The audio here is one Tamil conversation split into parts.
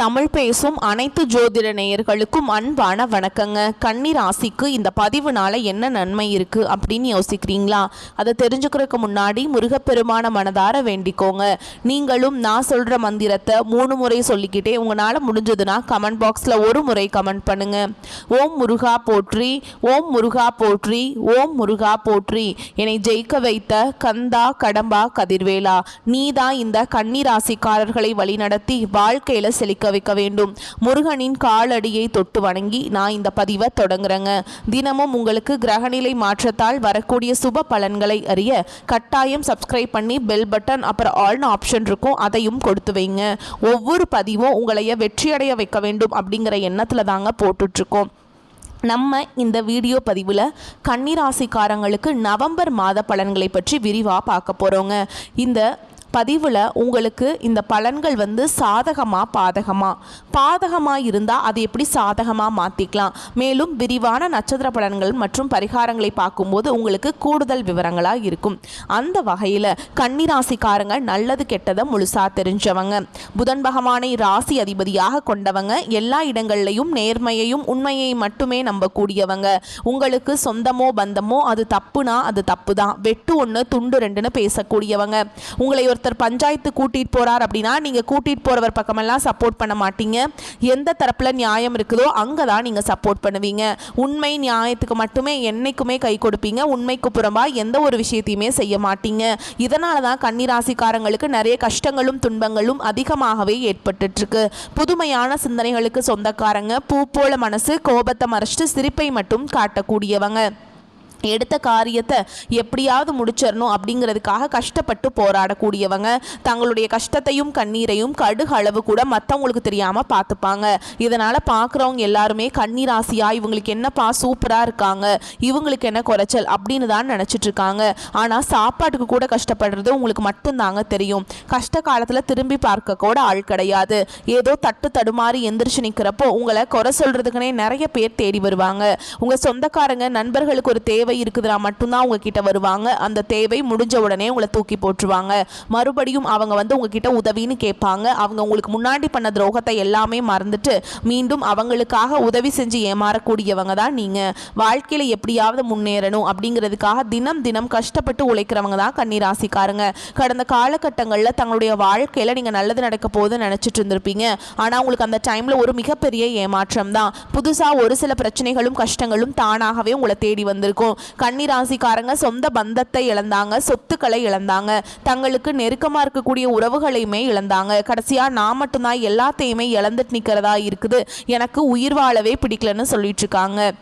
தமிழ் பேசும் அனைத்து ஜோதிட நேயர்களுக்கும் அன்பான வணக்கங்க. கன்னி ராசிக்கு இந்த பதிவுனால என்ன நன்மை இருக்கு அப்படின்னு யோசிக்கிறீங்களா? அதை தெரிஞ்சுக்கிறதுக்கு முன்னாடி முருகப்பெருமான மனதார வேண்டிக்கோங்க. நீங்களும் நான் சொல்ற மந்திரத்தை 3 முறை சொல்லிக்கிட்டே உங்களால முடிஞ்சதுன்னா கமெண்ட் பாக்ஸ்ல ஒரு முறை கமெண்ட் பண்ணுங்க. ஓம் முருகா போற்றி, ஓம் முருகா போற்றி, ஓம் முருகா போற்றி. என்னை ஜெயிக்க வைத்த கந்தா கடம்பா கதிர்வேலா, நீதான் இந்த கன்னி ராசிக்காரர்களை வழிநடத்தி வாழ்க்கையில செழிக்க வைக்க வேண்டும். முருகனின் காலடியை தொட்டு வணங்கி நான் இந்த பதிவை தொடங்குறேங்க. தினமும் உங்களுக்கு கிரகநிலை மாற்றத்தால் வரக்கூடிய சுப பலன்களை அறிய கட்டாயம் சப்ஸ்கிரைப் பண்ணி பெல் பட்டன் அப்புறம் ஆல்னு ஆப்ஷன் இருக்கும், அதையும் கொடுத்து வைங்க. ஒவ்வொரு பதிவும் உங்களைய வெற்றியடைய வைக்க வேண்டும் அப்படிங்கிற எண்ணத்துல தாங்க போட்டுட்ருக்கோம். நம்ம இந்த வீடியோ பதிவில் கன்னிராசிக்காரங்களுக்கு நவம்பர் மாத பலன்களை பற்றி விரிவாக பார்க்க போகிறோங்க. இந்த பதிவில் உங்களுக்கு இந்த பலன்கள் சாதகமாக பாதகமாக இருந்தால் அது எப்படி சாதகமாக மாற்றிக்கலாம், மேலும் விரிவான நட்சத்திர பலன்கள் மற்றும் பரிகாரங்களை பார்க்கும்போது உங்களுக்கு கூடுதல் விவரங்களாக இருக்கும். அந்த வகையில் கன்னிராசிக்காரங்க நல்லது கெட்டதை முழுசாக தெரிஞ்சவங்க, புதன் பகவானை ராசி அதிபதியாக கொண்டவங்க, எல்லா இடங்கள்லையும் நேர்மையையும் உண்மையை மட்டுமே நம்பக்கூடியவங்க. உங்களுக்கு சொந்தமோ பந்தமோ அது தப்புனா அது தப்பு தான், வெட்டு 1 துண்டு 2ன்னு பேசக்கூடியவங்க. உங்களை ஒருத்தர் பஞ்சாயத்து கூட்டிட்டு போறார் அப்படின்னா நீங்க கூட்டிட்டு போறவர் பக்கமெல்லாம் சப்போர்ட் பண்ண மாட்டீங்க. எந்த தரப்புல நியாயம் இருக்குதோ அங்கதான் நீங்க சப்போர்ட் பண்ணுவீங்க. உண்மை நியாயத்துக்கு மட்டுமே என்னைக்குமே கை கொடுப்பீங்க. உண்மைக்கு புறம்பா எந்த ஒரு விஷயத்தையுமே செய்ய மாட்டீங்க. இதனாலதான் கன்னிராசிக்காரங்களுக்கு நிறைய கஷ்டங்களும் துன்பங்களும் அதிகமாகவே ஏற்பட்டு இருக்கு. புதுமையான சிந்தனைகளுக்கு சொந்தக்காரங்க, பூ போல மனசு, கோபத்தை மறைச்சிட்டு சிரிப்பை மட்டும் காட்டக்கூடியவங்க. எடுத்த காரியத்தை எப்படியாவது முடிச்சிடணும் அப்படிங்கிறதுக்காக கஷ்டப்பட்டு போராடக்கூடியவங்க. தங்களுடைய கஷ்டத்தையும் கண்ணீரையும் கடுகு அளவு கூட மற்றவங்களுக்கு தெரியாமல் பார்த்துப்பாங்க. இதனால் பார்க்குறவங்க எல்லாருமே கன்னிராசியா இவங்களுக்கு என்னப்பா சூப்பராக இருக்காங்க, இவங்களுக்கு என்ன குறைச்சல் அப்படின்னு தான் நினச்சிட்டு இருக்காங்க. ஆனால் சாப்பாட்டுக்கு கூட கஷ்டப்படுறது உங்களுக்கு மட்டும்தாங்க தெரியும். கஷ்ட காலத்தில் திரும்பி பார்க்க கூட ஆள் கிடையாது. ஏதோ தட்டு தடுமாறி எந்திரிச்சு நிற்கிறப்போ உங்களை குறை சொல்கிறதுக்குனே நிறைய பேர் தேடி வருவாங்க. உங்கள் சொந்தக்காரங்க நண்பர்களுக்கு ஒரு தேவை இருக்குதுனா மட்டும்தான் உங்ககிட்ட வருவாங்க. அந்த தேவை முடிஞ்ச உடனே உங்களை தூக்கி போட்டுருவாங்க. மறுபடியும் அவங்க உங்ககிட்ட உதவின்னு கேட்பாங்க. அவங்க உங்களுக்கு முன்னாடி பண்ண துரோகத்தை எல்லாமே மறந்துட்டு மீண்டும் அவங்களுக்காக உதவி செஞ்சு ஏமாறக்கூடியவங்க தான் நீங்க. வாழ்க்கையில எப்படியாவது முன்னேறணும் அப்படிங்கிறதுக்காக தினம் தினம் கஷ்டப்பட்டு உழைக்கிறவங்க தான் கன்னிராசிக்காரங்க. கடந்த காலகட்டங்களில் தங்களுடைய வாழ்க்கையில நீங்க நல்லது நடக்க போகுதுன்னு நினைச்சிட்டு இருந்திருப்பீங்க. ஆனா உங்களுக்கு அந்த டைம்ல ஒரு மிகப்பெரிய ஏமாற்றம் தான். புதுசா ஒரு சில பிரச்சனைகளும் கஷ்டங்களும் தானாகவே உங்களை தேடி வந்திருக்கும். கன்னிராசிக்காரங்க சொந்த பந்தத்தை இழந்தாங்க, சொத்துக்களை இழந்தாங்க, தங்களுக்கு நெருக்கமா இருக்கக்கூடிய உறவுகளையுமே இழந்தாங்க. கடைசியா நான் மட்டும்தான் எல்லாத்தையுமே இழந்துட்டு நிக்கிறதா இருக்குது, எனக்கு உயிர் வாழவே பிடிக்கலன்னு சொல்லிட்டு இருக்காங்க.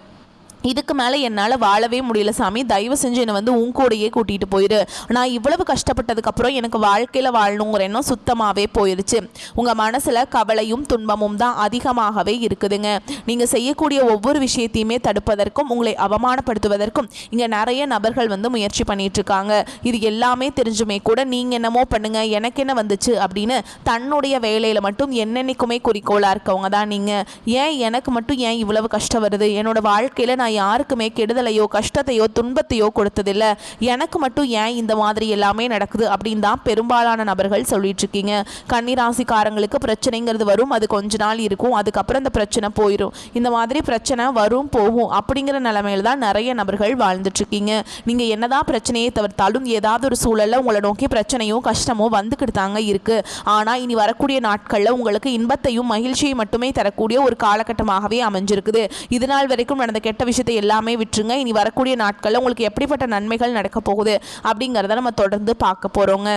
இதுக்கு மேலே என்னால் வாழவே முடியல சாமி, தயவு செஞ்சு என்னை உன் கூடையே கூட்டிகிட்டு போயிரு. நான் இவ்வளவு கஷ்டப்பட்டதுக்கப்புறம் எனக்கு வாழ்க்கையில் வாழணுங்கிற எண்ணம் சுத்தமாகவே போயிடுச்சு. உங்கள் மனசில் கவலையும் துன்பமும் தான் அதிகமாகவே இருக்குதுங்க. நீங்கள் செய்யக்கூடிய ஒவ்வொரு விஷயத்தையுமே தடுப்பதற்கும் உங்களை அவமானப்படுத்துவதற்கும் இங்கே நிறைய நபர்கள் முயற்சி பண்ணிகிட்ருக்காங்க. இது எல்லாமே தெரிஞ்சுமே கூட நீங்கள் என்னமோ பண்ணுங்க, எனக்கு என்ன வந்துச்சு அப்படின்னு தன்னுடைய வேலையில் மட்டும் என்னென்னைக்குமே குறிக்கோளாக இருக்கவங்க தான் நீங்கள். ஏன் எனக்கு மட்டும் ஏன் இவ்வளவு கஷ்டம் வருது, என்னோட வாழ்க்கையில் நான் யாருக்குமே கெடுதலையோ கஷ்டத்தையோ துன்பத்தையோ கொடுத்ததில்லை, எனக்கு மட்டும் ஏன் இந்த மாதிரி எல்லாமே நடக்குது அப்படின்னு தான் பெரும்பாலான நபர்கள் சொல்லிட்டு இருக்கீங்க. கன்னிராசிக்காரங்களுக்கு பிரச்சனைங்கிறது வரும், அது கொஞ்ச நாள் இருக்கும், அதுக்கப்புறம் இந்த பிரச்சனை போயிடும். இந்த மாதிரி பிரச்சனை வரும் போகும் அப்படிங்கிற நிலைமையில தான் நிறைய நபர்கள் வாழ்ந்துட்டு இருக்கீங்க. நீங்க என்னதான் பிரச்சனையை தவிர்த்தாலும் ஏதாவது ஒரு சூழல்ல உங்களை நோக்கி பிரச்சனையும் கஷ்டமும் வந்துக்கிட்டு தாங்க இருக்கு. ஆனா இனி வரக்கூடிய நாட்கள்ல உங்களுக்கு இன்பத்தையும் மகிழ்ச்சியை மட்டுமே தரக்கூடிய ஒரு காலகட்டமாகவே அமைஞ்சிருக்குது. இதனால் வரைக்கும் நடந்த கெட்ட விஷயம் எல்லாமே விட்டுருங்க. இனி வரக்கூடிய நாட்கள்ல உங்களுக்கு எப்படிப்பட்ட நன்மைகள் நடக்க போகுது அப்படிங்கறத நம்ம தொடர்ந்து பார்க்க போறோங்க.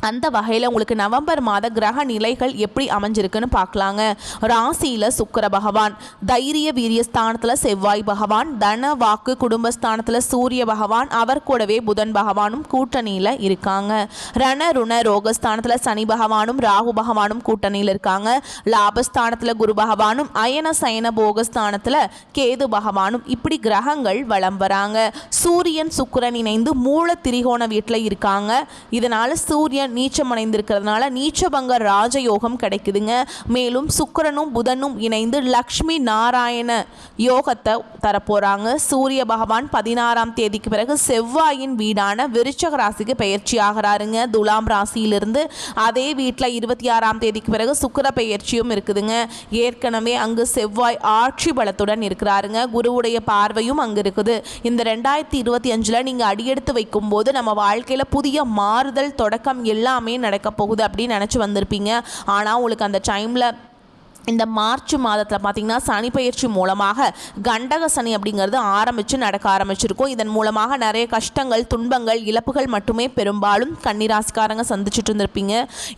அந்த வகையில் உங்களுக்கு நவம்பர் மாத கிரக நிலைகள் எப்படி அமைஞ்சிருக்குன்னு பார்க்கலாங்க. ராசியில் சுக்கிர பகவான், தைரிய வீரியஸ்தானத்தில் செவ்வாய் பகவான், தன வாக்கு குடும்பஸ்தானத்தில் சூரிய பகவான், அவர் கூடவே புதன் பகவானும் கூட்டணியில் இருக்காங்க. ரண ருண ரோகஸ்தானத்தில் சனி பகவானும் ராகு பகவானும் கூட்டணியில் இருக்காங்க. லாபஸ்தானத்தில் குரு பகவானும், அயன சயன போகஸ்தானத்தில் கேது பகவானும், இப்படி கிரகங்கள் வலம் வராங்க. சூரியன் சுக்கிரன் இணைந்து மூல திரிகோண வீட்டில் இருக்காங்க. இதனால சூரியன் சூரியன் நீச்சம் அடைந்திருக்கிறதுனால நீச்சபங்க ராஜயோகம் கிடைக்குதுங்க. மேலும் சுக்கிரனும் புதனும் இணைந்து லக்ஷ்மி நாராயண யோகத்தை தரப்போறாங்க. சூரிய பகவான் 16ஆம் தேதிக்கு பிறகு செவ்வாயின் வீடான விருச்சக ராசிக்கு பயிற்சி ஆகிறாருங்க. துலாம் ராசியிலிருந்து அதே வீட்டில் 26ஆம் தேதிக்கு பிறகு சுக்கிர பயிற்சியும் இருக்குதுங்க. ஏற்கனவே அங்கு செவ்வாய் ஆட்சி பலத்துடன் இருக்கிறாருங்க. குருவுடைய பார்வையும் அங்கு இருக்குது. இந்த 2025 நீங்கள் அடியெடுத்து வைக்கும் போது நம்ம வாழ்க்கையில் புதிய மாறுதல் தொடக்கம் எல்லாமே நடக்க போகுது அப்படின்னு நினச்சி வந்திருப்பீங்க. ஆனால் உங்களுக்கு அந்த டைமில் இந்த மார்ச் மாதத்தில் பார்த்திங்கன்னா சனி பயிற்சி மூலமாக கண்டக சனி அப்படிங்கிறது நடக்க ஆரம்பிச்சிருக்கும். இதன் மூலமாக நிறைய கஷ்டங்கள், துன்பங்கள், இழப்புகள் மட்டுமே பெரும்பாலும் கன்னிராசிக்காரங்க சந்திச்சுட்டு இருந்திருப்பீங்க.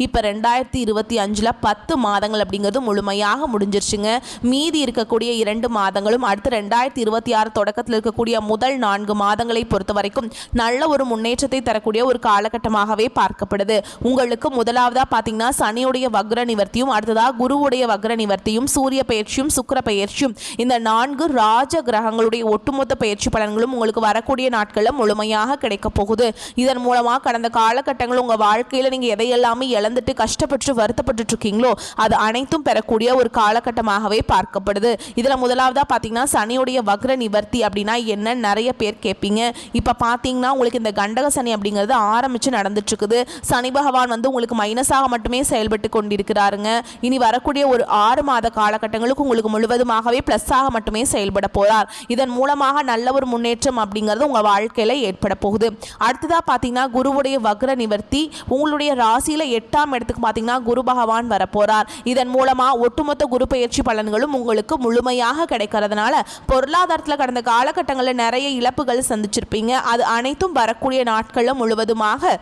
இப்போ 2025 10 மாதங்கள் அப்படிங்கிறது முழுமையாக முடிஞ்சிருச்சுங்க. மீதி இருக்கக்கூடிய 2 மாதங்களும் அடுத்து 2026 தொடக்கத்தில் இருக்கக்கூடிய முதல் 4 மாதங்களை பொறுத்த வரைக்கும் நல்ல ஒரு முன்னேற்றத்தை தரக்கூடிய ஒரு காலகட்டமாகவே பார்க்கப்படுது. உங்களுக்கு முதலாவதாக பார்த்திங்கன்னா சனியுடைய வக்ர நிவர்த்தியும், அடுத்ததாக குருவுடைய வக்ர நிவர்த்தியும், சூரிய பயிற்சியும், சுக்கிர பயிற்சியும், இந்த 4 ராஜ கிரகங்களுடைய ஒட்டுமொத்த பயிற்சி பலன்களும் உங்களுக்கு வரக்கூடிய நாட்களில் முழுமையாக கிடைக்க போகுது. இதன் மூலமாக கடந்த காலகட்டங்கள் உங்கள் வாழ்க்கையில் நீங்கள் எதையெல்லாமே இழந்துட்டு கஷ்டப்பட்டு வருத்தப்பட்டு இருக்கீங்களோ அது அனைத்தும் பெறக்கூடிய ஒரு காலகட்டமாகவே பார்க்கப்படுது. இதில் முதலாவதாக பார்த்தீங்கன்னா சனியுடைய வக்ர நிவர்த்தி அப்படின்னா என்ன நிறைய பேர் கேட்பீங்க. இப்போ பார்த்தீங்கன்னா உங்களுக்கு இந்த கண்டக சனி அப்படிங்கிறது ஆரம்பித்து நடந்துட்டு இருக்குது. சனி பகவான் உங்களுக்கு மைனஸாக மட்டுமே செயல்பட்டு கொண்டிருக்கிறாருங்க. இனி வரக்கூடிய ஒரு 6 மாத காலகட்டங்களுக்கு உங்களுக்கு முழுவதுமாகவே பிளஸ்ஸாக மட்டுமே செயல்பட போறார். இதன் மூலமாக நல்ல ஒரு முன்னேற்றம் அப்படிங்கிறது உங்கள் வாழ்க்கையில் ஏற்பட போகுது. அடுத்ததாக பார்த்தீங்கன்னா குருவுடைய வக்ர நிவர்த்தி உங்களுடைய ராசியில் 8ஆம் இடத்துக்கு பார்த்தீங்கன்னா குரு பகவான் வரப்போறார். இதன் மூலமாக ஒட்டுமொத்த குரு பயிற்சி பலன்களும் உங்களுக்கு முழுமையாக கிடைக்கிறதுனால பொருளாதாரத்தில் கடந்த காலகட்டங்களில் நிறைய இழப்புகள் சந்திச்சிருப்பீங்க. அது அனைத்தும் வரக்கூடிய நாட்களில் முழுவதுமாக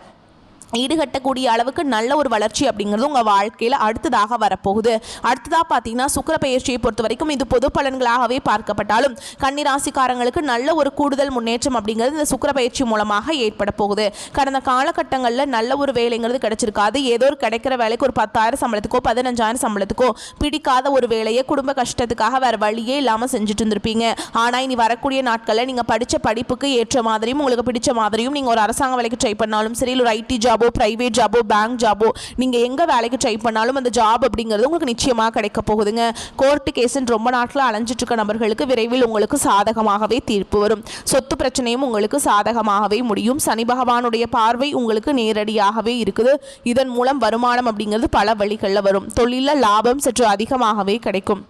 ஈடுகட்டக்கூடிய அளவுக்கு நல்ல ஒரு வளர்ச்சி அப்படிங்கிறது உங்கள் வாழ்க்கையில் அடுத்ததாக வரப்போகுது. அடுத்ததாக பார்த்தீங்கன்னா சுக்கிர பயிற்சியை பொறுத்த வரைக்கும் இது பொது பலன்களாகவே பார்க்கப்பட்டாலும் கன்னிராசிக்காரங்களுக்கு நல்ல ஒரு கூடுதல் முன்னேற்றம் அப்படிங்கிறது இந்த சுக்கிர பயிற்சி மூலமாக ஏற்பட போகுது. கடந்த காலகட்டங்களில் நல்ல ஒரு வேலைங்கிறது கிடைச்சிருக்காது. ஏதோ ஒரு கிடைக்கிற வேலைக்கு ஒரு 10,000 சம்பளத்துக்கோ 15,000 சம்பளத்துக்கோ பிடிக்காத ஒரு வேலையை குடும்ப கஷ்டத்துக்காக வேறு வழியே இல்லாமல் செஞ்சுட்டு இருந்திருப்பீங்க. ஆனால் இனி வரக்கூடிய நாட்களில் நீங்கள் படித்த படிப்புக்கு ஏற்ற மாதிரியும் உங்களுக்கு பிடிச்ச மாதிரியும் நீங்கள் ஒரு அரசாங்க வேலைக்கு ட்ரை பண்ணாலும் சரி, ஒரு ஐடி ஜாப், பிரைவேட் ஜாபோ, பேங்க் ஜாபோ, நீங்க எங்க வேலைக்கு ட்ரை பண்ணாலும் அந்த ஜாப் அப்படிங்கிறது உங்களுக்கு நிச்சயமாக கிடைக்க போகுதுங்க. கோர்ட்டு கேஸ்ன்னு ரொம்ப நாட்கள் அலைஞ்சிட்டு இருக்க நபர்களுக்கு விரைவில் உங்களுக்கு சாதகமாகவே தீர்ப்பு வரும். சொத்து பிரச்சனையும் உங்களுக்கு சாதகமாகவே முடியும். சனி பகவானுடைய பார்வை உங்களுக்கு நேரடியாகவே இருக்குது. இதன் மூலம் வருமானம் அப்படிங்கிறது பல வழிகளில் வரும். தொழிலில் லாபம் சற்று அதிகமாகவே கிடைக்கும்.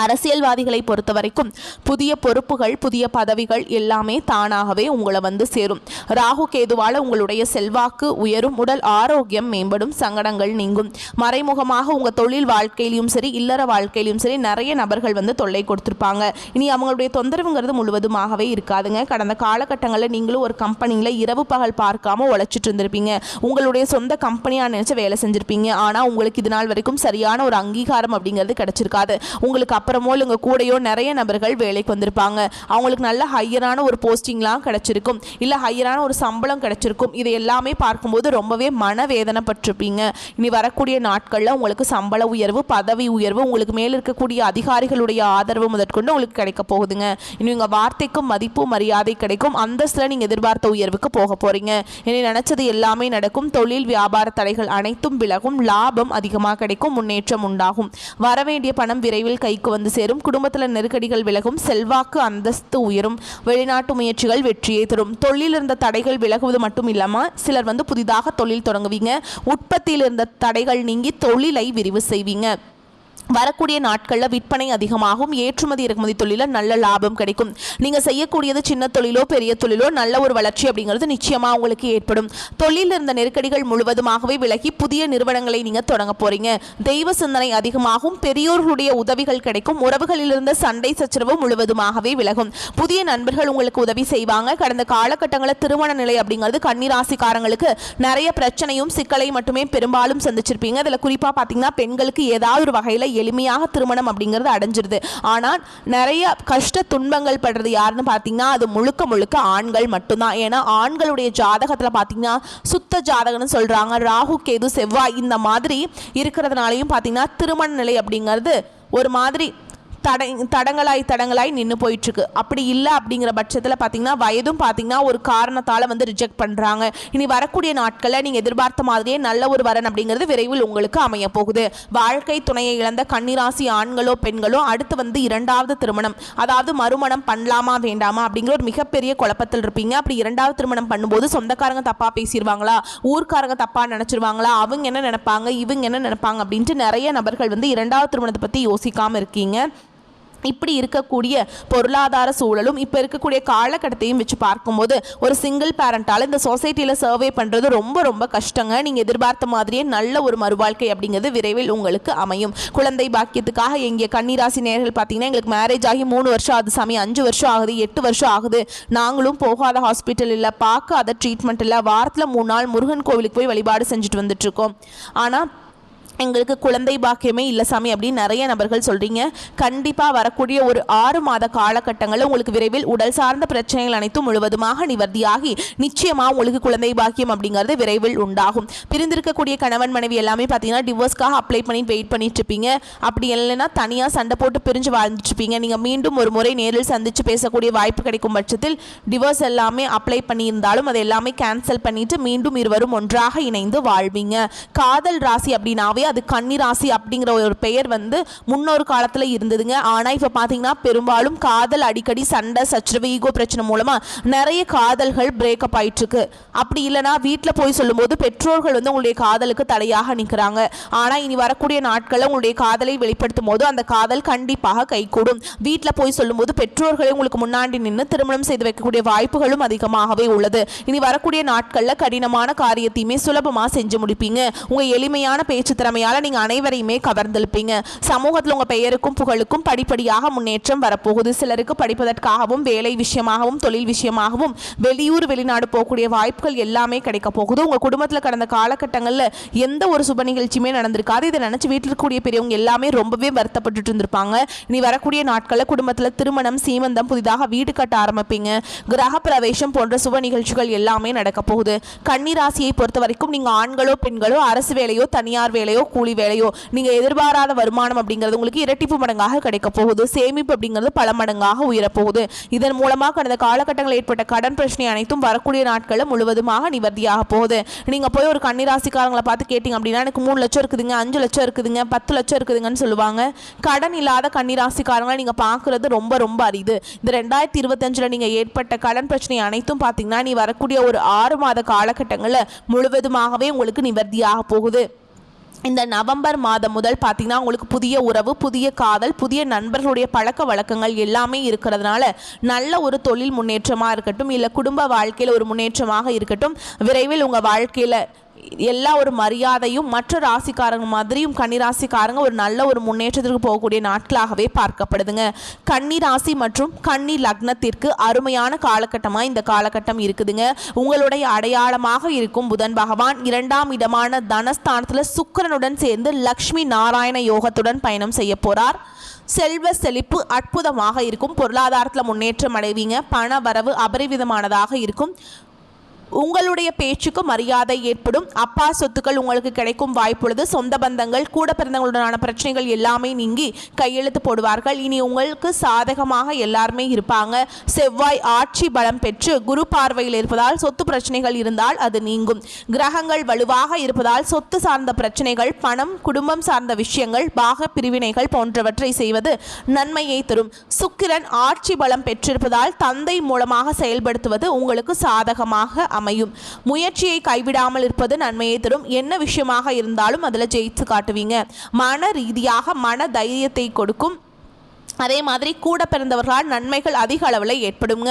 அரசியல்வாதிகளை பொறுத்த வரைக்கும் புதிய பொறுப்புகள், புதிய பதவிகள் எல்லாமே தானாகவே உங்களை சேரும். ராகு கேதுவால் உங்களுடைய செல்வாக்கு உயரும், உடல் ஆரோக்கியம் மேம்படும், சங்கடங்கள் நீங்கும். மறைமுகமாக உங்கள் தொழில் வாழ்க்கையிலும் சரி, இல்லற வாழ்க்கையிலும் சரி நிறைய நபர்கள் தொல்லை கொடுத்துருப்பாங்க. இனி அவங்களுடைய தொந்தரவுங்கிறது முழுவதுமாகவே இருக்காதுங்க. கடந்த காலகட்டங்களில் நீங்களும் ஒரு கம்பெனியில் இரவு பகல் பார்க்காம உழைச்சிட்டு இருந்திருப்பீங்க. உங்களுடைய சொந்த கம்பெனியாக நினைச்சு வேலை செஞ்சிருப்பீங்க. ஆனால் உங்களுக்கு இது நாள் வரைக்கும் சரியான ஒரு அங்கீகாரம் அப்படிங்கிறது கிடைச்சிருக்காது. உங்களுக்கு அப்புறமோ இங்கே கூடையோ நிறைய நபர்கள் வேலைக்கு வந்திருப்பாங்க. அவங்களுக்கு நல்ல ஹையரான ஒரு போஸ்டிங்லாம் கிடைச்சிருக்கும், இல்லை ஹையரான ஒரு சம்பளம் கிடைச்சிருக்கும். இது எல்லாமே பார்க்கும்போது ரொம்பவே மனவேதனைப்பட்டிருப்பீங்க. இனி வரக்கூடிய நாட்களில் உங்களுக்கு சம்பள உயர்வு, பதவி உயர்வு, உங்களுக்கு மேல் இருக்கக்கூடிய அதிகாரிகளுடைய ஆதரவு முதற்கொண்டு உங்களுக்கு கிடைக்க போகுதுங்க. இனி உங்கள் வார்த்தைக்கும் மதிப்பு மரியாதை கிடைக்கும். அந்தஸ்தில் நீங்கள் எதிர்பார்த்த உயர்வுக்கு போக போறீங்க. இனி நினைச்சது எல்லாமே நடக்கும். தொழில் வியாபார தடைகள் அனைத்தும் விலகும். லாபம் அதிகமாக கிடைக்கும். முன்னேற்றம் உண்டாகும். வரவேண்டிய பணம் விரைவில் கைக்கு சேரும். குடும்பத்தில் நெருக்கடிகள் விலகும். செல்வாக்கு அந்தஸ்து உயரும். வெளிநாட்டு முயற்சிகள் வெற்றியை தரும். தொழில் இருந்த தடைகள் விலகுவது மட்டும் இல்லாமல் சிலர் புதிதாக தொழில் தொடங்குவீங்க. உற்பத்தியில் இருந்த தடைகள் நீங்கி தொழிலை விரிவு செய்வீங்க. வரக்கூடிய நாட்களில் விற்பனை அதிகமாகும். ஏற்றுமதி இறக்குமதி தொழிலில் நல்ல லாபம் கிடைக்கும். நீங்கள் செய்யக்கூடியது சின்ன தொழிலோ பெரிய தொழிலோ நல்ல ஒரு வளர்ச்சி அப்படிங்கிறது நிச்சயமாக உங்களுக்கு ஏற்படும். தொழிலில் இருந்த நெருக்கடிகள் முழுவதுமாகவே விலகி புதிய நிறுவனங்களை நீங்கள் தொடங்க போறீங்க. தெய்வ சிந்தனை அதிகமாகும். பெரியோர்களுடைய உதவிகள் கிடைக்கும். உறவுகளில் இருந்த சண்டை சச்சரவு முழுவதுமாகவே விலகும். புதிய நண்பர்கள் உங்களுக்கு உதவி செய்வாங்க. கடந்த காலகட்டங்களில் திருமண நிலை அப்படிங்கிறது கன்னிராசிக்காரங்களுக்கு நிறைய பிரச்சனையும் சிக்கலை மட்டுமே பெரும்பாலும் சந்திச்சிருப்பீங்க. அதில் குறிப்பாக பார்த்தீங்கன்னா பெண்களுக்கு ஏதாவது ஒரு வகையில் எளிமையாக திருமணம் அப்படிங்கிறது அடைஞ்சிருது. ஆனால் நிறைய கஷ்ட துன்பங்கள் படுறது யாருன்னு பார்த்தீங்கன்னா அது முழுக்க முழுக்க ஆண்கள் மட்டும்தான். ஏன்னா ஆண்களுடைய ஜாதகத்தில் பார்த்தீங்கன்னா சுத்த ஜாதகம்னு சொல்றாங்க. ராகு கேது செவ்வாய் இந்த மாதிரி இருக்கிறதுனாலையும் பார்த்தீங்கன்னா திருமண நிலை அப்படிங்கிறது ஒரு மாதிரி தடங்களாய் நின்று போயிட்டுருக்கு. அப்படி இல்லை அப்படிங்கிற பட்சத்தில் பார்த்தீங்கன்னா வயதும் பார்த்தீங்கன்னா ஒரு காரணத்தால் வந்து ரிஜெக்ட் பண்ணுறாங்க. இனி வரக்கூடிய நாட்களில் நீங்கள் எதிர்பார்த்த மாதிரியே நல்ல ஒரு வரன் அப்படிங்கிறது விரைவில் உங்களுக்கு அமைய போகுது. வாழ்க்கை துணையை இழந்த கன்னிராசி ஆண்களோ பெண்களோ அடுத்து வந்து இரண்டாவது திருமணம், அதாவது மறுமணம் பண்ணலாமா வேண்டாமா அப்படிங்கிற ஒரு மிகப்பெரிய குழப்பத்தில் இருப்பீங்க. அப்படி இரண்டாவது திருமணம் பண்ணும்போது சொந்தக்காரங்க தப்பாக பேசிடுவாங்களா, ஊர்க்காரங்க தப்பாக நினச்சிருவாங்களா, அவங்க என்ன நினைப்பாங்க, இவங்க என்ன நினைப்பாங்க அப்படின்ட்டு நிறைய நபர்கள் வந்து இரண்டாவது திருமணத்தை பற்றி யோசிக்காமல் இருக்கீங்க. இப்படி இருக்கக்கூடிய பொருளாதார சூழலும் இப்போ இருக்கக்கூடிய காலகட்டத்தையும் வச்சு பார்க்கும்போது ஒரு சிங்கிள் பேரண்டால் இந்த சொசைட்டியில் சர்வே பண்ணுறது ரொம்ப ரொம்ப கஷ்டங்க. நீங்கள் எதிர்பார்த்த மாதிரியே நல்ல ஒரு மறுவாழ்க்கை அப்படிங்கிறது விரைவில் உங்களுக்கு அமையும். குழந்தை பாக்கியத்துக்காக எங்கே கன்னிராசி நேயர்கள் பார்த்தீங்கன்னா எங்களுக்கு மேரேஜ் ஆகி 3 வருஷம் ஆகுது சாமி, 5 வருஷம் ஆகுது, 8 வருஷம் ஆகுது, நாங்களும் போகாத ஹாஸ்பிட்டல் இல்லை, பார்க்காத ட்ரீட்மெண்ட் இல்லை, வாரத்தில் 3 நாள் முருகன் கோவிலுக்கு போய் வழிபாடு செஞ்சுட்டு வந்துட்டுருக்கோம், ஆனால் எங்களுக்கு குழந்தை பாக்கியமே இல்லை சாமி அப்படின்னு நிறைய நபர்கள் சொல்கிறீங்க. கண்டிப்பாக வரக்கூடிய ஒரு 6 மாத காலகட்டங்களில் உங்களுக்கு விரைவில் உடல் சார்ந்த பிரச்சனைகள் அனைத்தும் முழுவதுமாக நிவர்த்தியாகி நிச்சயமாக உங்களுக்கு குழந்தை பாக்கியம் அப்படிங்கிறது விரைவில் உண்டாகும். பிரிந்திருக்கக்கூடிய கணவன் மனைவி எல்லாமே பார்த்தீங்கன்னா டிவோர்ஸ்க்காக அப்ளை பண்ணி வெயிட் பண்ணிட்டு இருப்பீங்க. அப்படி இல்லைன்னா தனியாக சண்டை போட்டு பிரிஞ்சு வாழ்ந்துட்டுருப்பீங்க. நீங்கள் மீண்டும் ஒரு முறை நேரில் சந்தித்து பேசக்கூடிய வாய்ப்பு கிடைக்கும் பட்சத்தில் டிவோர்ஸ் எல்லாமே அப்ளை பண்ணியிருந்தாலும் அதை எல்லாமே கேன்சல் பண்ணிட்டு மீண்டும் இருவரும் ஒன்றாக இணைந்து வாழ்வீங்க. காதல் ராசி அப்படின்னாவே அது கன்னிராசி அப்படிங்கிற ஒரு பெயர் வந்து முன்னொரு காலத்தில் இருந்ததுங்க. ஆனால் இப்போ பார்த்தீங்கன்னா பெரும்பாலும் காதல் அடிக்கடி சண்டை சச்சரவு ஈகோ பிரச்சனை மூலமாக நிறைய காதல்கள் பிரேக்கப் ஆயிட்டு இருக்கு. அப்படி இல்லைனா வீட்டில் போய் சொல்லும்போது பெற்றோர்கள் வந்து உங்களுடைய காதலுக்கு தடையாக நிற்கிறாங்க. ஆனால் இனி வரக்கூடிய நாட்களில் உங்களுடைய காதலை வெளிப்படுத்தும் போது அந்த காதல் கண்டிப்பாக கைகூடும். வீட்டில் போய் சொல்லும்போது பெற்றோர்களை உங்களுக்கு முன்னாடி நின்று திருமணம் செய்து வைக்கக்கூடிய வாய்ப்புகளும் அதிகமாகவே உள்ளது. இனி வரக்கூடிய நாட்களில் கடினமான காரியத்தையுமே சுலபமாக செஞ்சு முடிப்பீங்க. உங்கள் எளிமையான பேச்சு திறமையால் நீங்கள் அனைவரையுமே கவர்ந்திருப்பீங்க. சமூகத்தில் உங்கள் பெயருக்கும் புகழுக்கும் படிப்படியாக முன்னேற்றம் வரப்போகுது. சிலருக்கு படிப்பதற்காகவும் வேலை விஷயமாகவும் தொழில் விஷயமாகவும் வெளியூர் வெளிநாடு போகக்கூடிய வாய்ப்புகள் எல்லாமே கிடைக்க போகுது. உங்கள் குடும்பத்தில் கடந்த காலகட்டங்களில் எந்த ஒரு சுப நிகழ்ச்சியுமே நடந்திருக்காது. இதை நினச்சி வீட்டில் இருக்கக்கூடிய பெரியவங்க எல்லாமே ரொம்பவே வருத்தப்பட்டு இருந்திருப்பாங்க. இனி வரக்கூடிய நாட்களில் குடும்பத்தில் திருமணம் சீமந்தம் புதிதாக வீடு கட்ட ஆரம்பிப்பீங்க. கிரக பிரவேசம் போன்ற சுப நிகழ்ச்சிகள் எல்லாமே நடக்க போகுது. கன்னிராசியை பொறுத்த வரைக்கும் நீங்கள் ஆண்களோ பெண்களோ அரசு வேலையோ தனியார் வேலையோ கூலி வேலையோ நீங்கள் எதிர்பாராத வருமானம் அப்படிங்கிறது உங்களுக்கு இரட்டிப்பு மடங்காக கிடைக்க போகுது. சேமிப்பு அப்படிங்கிறது பல மடங்காக உயரப்போகுது. இதன் மூலமாக கடந்த காலகட்டங்களில் ஏற்பட்ட கடன் பிரச்சனை அனைத்தும் வரக்கூடிய நாட்களில் முழுவதுமாக நிவர்த்தியாக போகுது. நீங்கள் போய் ஒரு கன்னிராசிக்காரங்களை பார்த்து கேட்டிங்க அப்படின்னா எனக்கு 3 லட்சம் இருக்குதுங்க, 5 லட்சம் இருக்குதுங்க, 10 லட்சம் இருக்குதுங்கன்னு சொல்லுவாங்க. கடன் இல்லாத கன்னிராசிக்காரங்களை நீங்கள் பார்க்குறது ரொம்ப ரொம்ப அரிது. இந்த 2025 நீங்கள் ஏற்பட்ட கடன் பிரச்சனை அனைத்தும் பார்த்தீங்கன்னா நீ வரக்கூடிய ஒரு 6 மாத காலகட்டங்களில் முழுவதுமாகவே உங்களுக்கு நிவர்த்தியாக போகுது. இந்த நவம்பர் மாதம் முதல் பார்த்தீங்கன்னா உங்களுக்கு புதிய உறவு, புதிய காதல், புதிய நண்பர்களுடைய பழக்க வழக்கங்கள் எல்லாமே இருக்கிறதுனால நல்ல ஒரு தொழில் முன்னேற்றமாக இருக்கட்டும், இல்லை குடும்ப வாழ்க்கையில் ஒரு முன்னேற்றமாக இருக்கட்டும், விரைவில் உங்கள் வாழ்க்கையில் எல்லா ஒரு மரியாதையும் மற்ற ராசிக்காரங்க மாதிரியும் கன்னிராசிக்காரங்க ஒரு நல்ல ஒரு முன்னேற்றத்திற்கு போகக்கூடிய நாட்களாகவே பார்க்கப்படுதுங்க. கன்னிராசி மற்றும் கன்னி லக்னத்திற்கு அருமையான காலகட்டமாக இந்த காலகட்டம் இருக்குதுங்க. உங்களுடைய அடையாளமாக இருக்கும் புதன் பகவான் 2ஆம் இடமான தனஸ்தானத்தில் சுக்கிரனுடன் சேர்ந்து லக்ஷ்மி நாராயண யோகத்துடன் பயணம் செய்ய போறார். செல்வ செழிப்பு அற்புதமாக இருக்கும். பொருளாதாரத்தில் முன்னேற்றம் அடைவீங்க. பண வரவு அபரிவிதமானதாக இருக்கும். உங்களுடைய பேச்சுக்கு மரியாதை ஏற்படும். அப்பா சொத்துக்கள் உங்களுக்கு கிடைக்கும் வாய்ப்புள்ளது. சொந்த பந்தங்கள் கூட பிறந்தவங்களுடனான பிரச்சனைகள் எல்லாமே நீங்கி கையெழுத்து போடுவார்கள். இனி உங்களுக்கு சாதகமாக எல்லாருமே இருப்பாங்க. செவ்வாய் ஆட்சி பலம் பெற்று குரு பார்வையில் இருப்பதால் சொத்து பிரச்சனைகள் இருந்தால் அது நீங்கும். கிரகங்கள் வலுவாக இருப்பதால் சொத்து சார்ந்த பிரச்சனைகள், பணம், குடும்பம் சார்ந்த விஷயங்கள், பாக பிரிவினைகள் போன்றவற்றை செய்வது நன்மையை தரும். சுக்கிரன் ஆட்சி பலம் பெற்றிருப்பதால் தந்தை மூலமாக செயல்படுத்துவது உங்களுக்கு சாதகமாக அமையும். முயற்சியை கைவிடாமல் இருப்பது நன்மையை தரும். என்ன விஷயமாக இருந்தாலும் அதில் ஜெயித்து காட்டுவீங்க. மன ரீதியாக மன தைரியத்தை கொடுக்கும். அதே மாதிரி கூட பிறந்தவர்களால் நன்மைகள் அதிக அளவில் ஏற்படுங்க.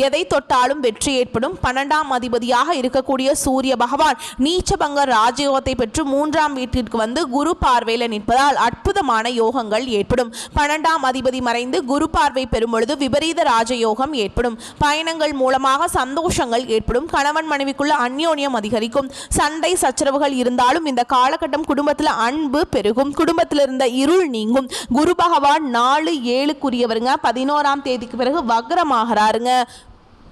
எதை தொட்டாலும் வெற்றி ஏற்படும். 12ஆம் அதிபதியாக இருக்கக்கூடிய சூரிய பகவான் நீச்சபங்க ராஜயோகத்தை பெற்று 3ஆம் வீட்டிற்கு வந்து குரு பார்வையில் நிற்பதால் அற்புதமான யோகங்கள் ஏற்படும். 12ஆம் அதிபதி மறைந்து குரு பார்வை பெறும் பொழுது விபரீத ராஜயோகம் ஏற்படும். பயணங்கள் மூலமாக சந்தோஷங்கள் ஏற்படும். கணவன் மனைவிக்குள்ள அந்யோன்யம் அதிகரிக்கும். சண்டை சச்சரவுகள் இருந்தாலும் இந்த காலகட்டம் குடும்பத்தில் அன்பு பெருகும். குடும்பத்தில் இருந்த இருள் நீங்கும். குரு பகவான் 4-7 11ஆம் தேதிக்கு பிறகு வக்ரமாகிறாருங்க.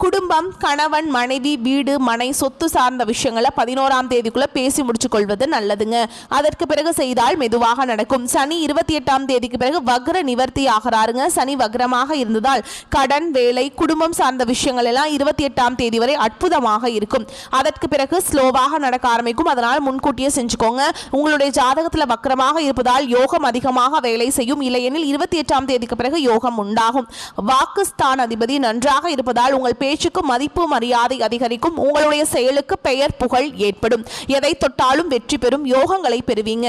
குடும்பம், கணவன், மனைவி, வீடு, மனை, சொத்து சார்ந்த விஷயங்களை 11ஆம் தேதிக்குள்ள பேசி முடிச்சு கொள்வது நல்லதுங்க. அதற்கு பிறகு செய்தால் மெதுவாக நடக்கும். சனி 28ஆம் தேதிக்கு பிறகு வக்ர நிவர்த்தி ஆகிறாருங்க. சனி வக்ரமாக இருந்ததால் கடன், வேலை, குடும்பம் சார்ந்த விஷயங்கள் எல்லாம் 28ஆம் தேதி வரை அற்புதமாக இருக்கும். அதற்கு பிறகு ஸ்லோவாக நடக்க ஆரம்பிக்கும். அதனால் முன்கூட்டியே செஞ்சுக்கோங்க. உங்களுடைய ஜாதகத்தில் வக்ரமாக இருப்பதால் யோகம் அதிகமாக வேலை செய்யும். இல்லையெனில் 28ஆம் தேதிக்கு பிறகு யோகம் உண்டாகும். வாக்குஸ்தான் அதிபதி நன்றாக இருப்பதால் உங்கள் பேச்சுக்கு மதிப்பு மரியாதை அதிகரிக்கும். உங்களுடைய செயலுக்கு பெயர் புகழ் ஏற்படும். எதை தொட்டாலும் வெற்றி பெறும் யோகங்களை பெறுவீங்க.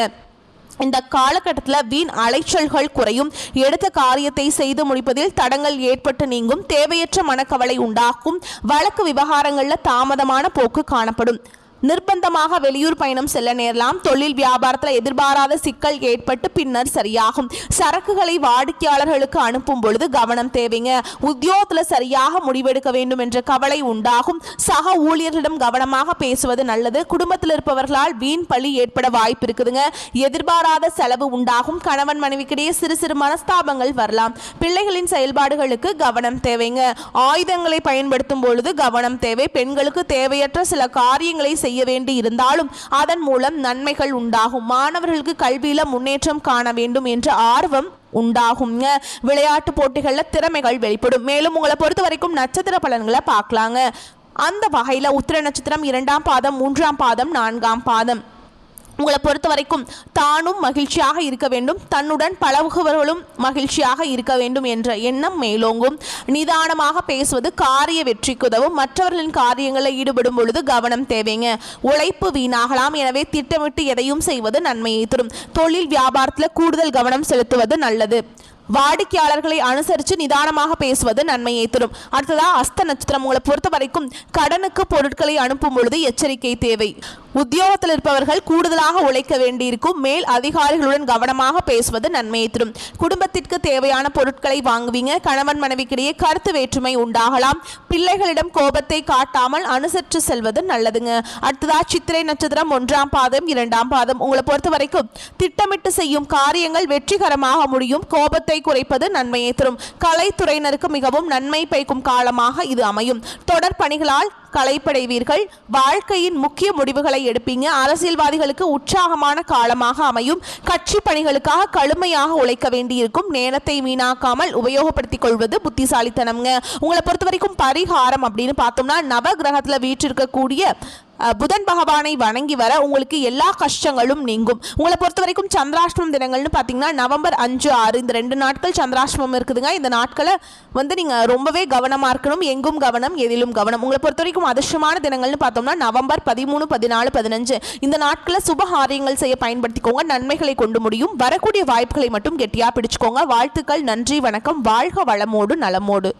இந்த காலகட்டத்தில் வீண் அலைச்சல்கள் குறையும். எடுத்த காரியத்தை செய்து முடிப்பதில் தடங்கள் ஏற்பட்டு நீங்கும். தேவையற்ற மனக்கவலை உண்டாகும். வழக்கு விவகாரங்களில் தாமதமான போக்கு காணப்படும். நிர்பந்தமாக வெளியூர் பயணம் செல்ல நேரலாம். தொழில் வியாபாரத்தில் எதிர்பாராத சிக்கல் ஏற்பட்டு பின்னர் சரியாகும். சரக்குகளை வாடிக்கையாளர்களுக்கு அனுப்பும் பொழுது கவனம் தேவைங்க. உத்தியோகத்தில் சரியாக முடிவெடுக்க வேண்டும் என்ற கவலை உண்டாகும். சக ஊழியர்களிடம் கவனமாக பேசுவது நல்லது. குடும்பத்தில் இருப்பவர்களால் வீண் பழி ஏற்பட வாய்ப்பு இருக்குதுங்க. எதிர்பாராத செலவு உண்டாகும். கணவன் மனைவிக்கிடையே சிறு சிறு மனஸ்தாபங்கள் வரலாம். பிள்ளைகளின் செயல்பாடுகளுக்கு கவனம் தேவைங்க. ஆயுதங்களை பயன்படுத்தும் பொழுது கவனம் தேவை. பெண்களுக்கு தேவையற்ற சில காரியங்களை செய்ய வேண்டி இருந்தாலும் அதன் மூலம் நன்மைகள் உண்டாகும். மாணவர்களுக்கு கல்வியில முன்னேற்றம் காண வேண்டும் என்ற ஆர்வம் உண்டாகும். விளையாட்டு போட்டிகளில் திறமைகள் வெளிப்படும். மேலும் உங்களை பொறுத்த வரைக்கும் நட்சத்திர பலன்களை பார்க்கலாங்க. அந்த வகையில் உத்திர நட்சத்திரம் 2ஆம் பாதம், 3ஆம் பாதம், 4ஆம் பாதம். உங்களை பொறுத்த வரைக்கும் தானும் மகிழ்ச்சியாக இருக்க வேண்டும், தன்னுடன் பழகுபவர்களும் மகிழ்ச்சியாக இருக்க வேண்டும் என்ற எண்ணம் மேலோங்கும். நிதானமாக பேசுவது காரிய வெற்றிக்கு உதவும். மற்றவர்களின் காரியங்களில் ஈடுபடும் பொழுது கவனம் தேவைங்க. உழைப்பு வீணாகலாம். எனவே திட்டமிட்டு எதையும் செய்வது நன்மையை தரும். தொழில் வியாபாரத்தில் கூடுதல் கவனம் செலுத்துவது நல்லது. வாடிக்கையாளர்களை அனுசரித்து நிதானமாக பேசுவது நன்மையை தரும். அடுத்ததா அஸ்த நட்சத்திரம். உங்களை பொறுத்த வரைக்கும் கடனுக்கு பொருட்களை அனுப்பும் பொழுது எச்சரிக்கை தேவை. உத்தியோகத்தில் இருப்பவர்கள் கூடுதலாக உழைக்க வேண்டியிருக்கும். மேல் அதிகாரிகளுடன் கவனமாக பேசுவது நன்மையை தரும். குடும்பத்திற்கு தேவையான பொருட்களை வாங்குவீங்க. கணவன் மனைவிக்கிடையே கருத்து வேற்றுமை உண்டாகலாம். பிள்ளைகளிடம் கோபத்தை காட்டாமல் அனுசரித்து செல்வது நல்லதுங்க. அடுத்ததா சித்திரை நட்சத்திரம் 1ஆம் பாதம், 2ஆம் பாதம். உங்களை பொறுத்த வரைக்கும் திட்டமிட்டு செய்யும் காரியங்கள் வெற்றிகரமாக முடியும். கோபத்தை குறைப்பது நன்மையை தரும். கலைத்துறையினருக்கு மிகவும் நன்மை பயக்கும் காலமாக இது அமையும். தொடர் பணிகளால் களைப்படைவீர்கள். வாழ்க்கையின் முக்கிய முடிவுகளை எடுப்பீங்க. அரசியல்வாதிகளுக்கு உற்சாகமான காலமாக அமையும். கட்சி பணிகளுக்காக கடுமையாக உழைக்க வேண்டியிருக்கும். நேரத்தை வீணாக்காமல் உபயோகப்படுத்திக் கொள்வது புத்திசாலித்தனம்ங்க. உங்களை பொறுத்த வரைக்கும் பரிகாரம் அப்படின்னு பார்த்தோம்னா நவ கிரகத்தில் வீற்றிருக்கக்கூடிய புதன் பகவானை வணங்கி வர உங்களுக்கு எல்லா கஷ்டங்களும் நீங்கும். உங்களை பொறுத்த வரைக்கும் சந்திராஷ்டமம் தினங்கள்னு பார்த்தீங்கன்னா நவம்பர் 5, 6 இந்த 2 நாட்கள் சந்திராஷ்டமம் இருக்குதுங்க. இந்த நாட்களை நீங்கள் ரொம்பவே கவனமாக இருக்கணும். எங்கும் கவனம், எதிலும் கவனம். உங்களை பொறுத்த வரைக்கும் அதிர்ஷ்டமான தினங்கள்னு பார்த்தோம்னா நவம்பர் 13, 14, 15 இந்த நாட்களை சுபகாரியங்கள் செய்ய பயன்படுத்திக்கோங்க. நன்மைகளை கொண்டு முடியும். வரக்கூடிய வாய்ப்புகளை மட்டும் கெட்டியாக பிடிச்சுக்கோங்க. வாழ்த்துக்கள். நன்றி, வணக்கம். வாழ்க வளமோடு நலமோடு.